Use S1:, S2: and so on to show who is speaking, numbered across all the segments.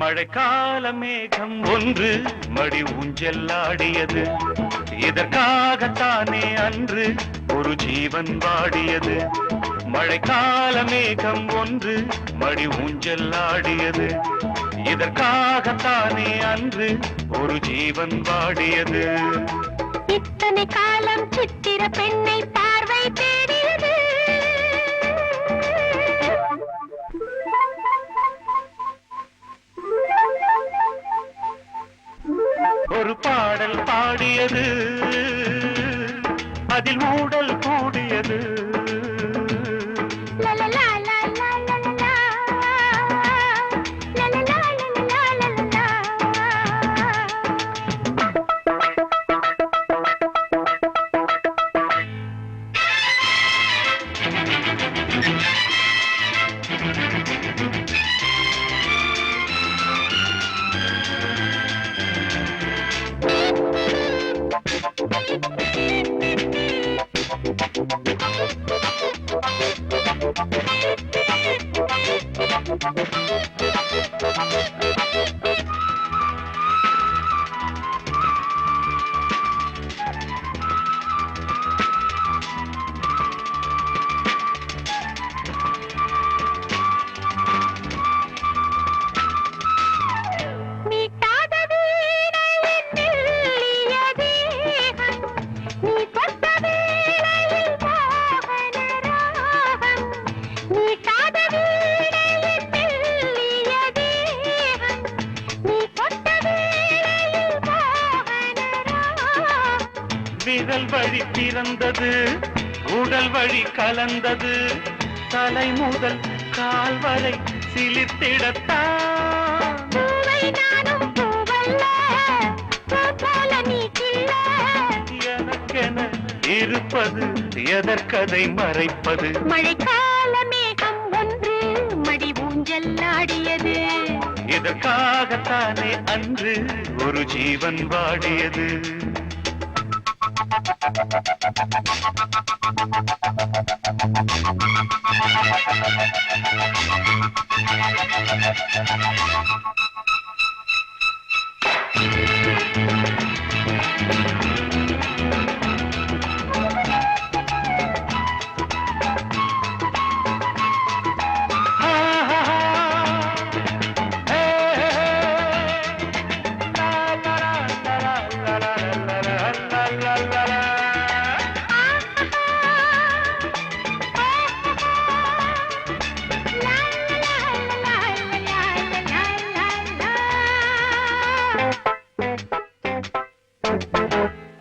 S1: மழைக்கால மேகம் ஒன்று மடி ஊஞ்செல்லாடியது. இதற்காகத்தானே அன்று ஒரு ஜீவன் வாடியது. மழைக்கால மேகம் ஒன்று மடி ஊஞ்செல்லாடியது. இதற்காகத்தானே அன்று ஒரு ஜீவன் வாடியது.
S2: இத்தனை காலம் சித்திர பெண்ணை பார்வை தேடியது.
S1: ஒரு பாடல் பாடியது, அதில் ஊடல் கூடியது. விரல் வழி பிறந்தது, உடல் வழி கலந்தது. தலை முதல் கால் வரை சிலிர்த்திடத்தான். எனக்கென இருப்பது எதற்கதை மறைப்பது?
S2: மழைக்கால மேகம் ஒன்று மடி ஊஞ்செல்லாடியது.
S1: இதற்காகத்தானே அன்று ஒரு ஜீவன் வாடியது.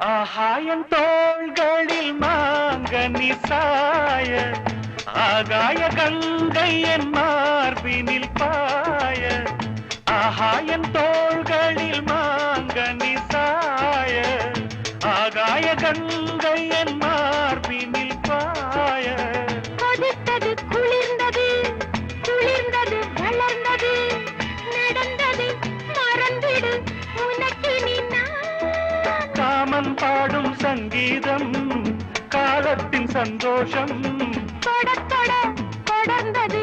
S1: ஆகாயம் தோள்களில் மாங்கனி சாய, ஆகாய கங்கை என் மார்பினில் பாய. ஆகாயம் தோள்களில் மாங்கனி சாய, ஆகாய கங்கை என் மார்பினில் பாய.
S2: கொதித்தது, குளிர்ந்தது, குளிர்ந்தது, வளர்ந்தது, நடந்தது, மறந்திடு உனக்கு நீ.
S1: காமன் பாடும் சங்கீதம், காலத்தின் சந்தோஷம்.
S2: தொட தொட தொடர்ந்தது,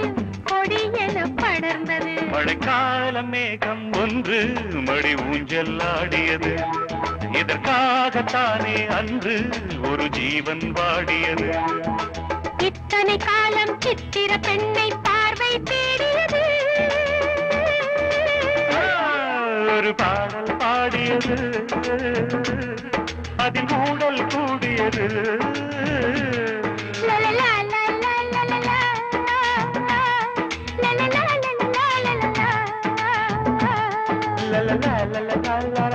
S2: கொடியென படர்ந்தது.
S1: மழைக்கால மேகம் ஒன்று மடி ஊஞ்செல்லாடியது. இதற்காகத்தானே அன்று ஒரு ஜீவன் வாடியது.
S2: இத்தனை காலம் சித்திர பெண்ணை பார்வை தேடியது.
S1: ஒரு பாடல் பாடியது, அதில் ஊடல் கூடியது. la la la la la la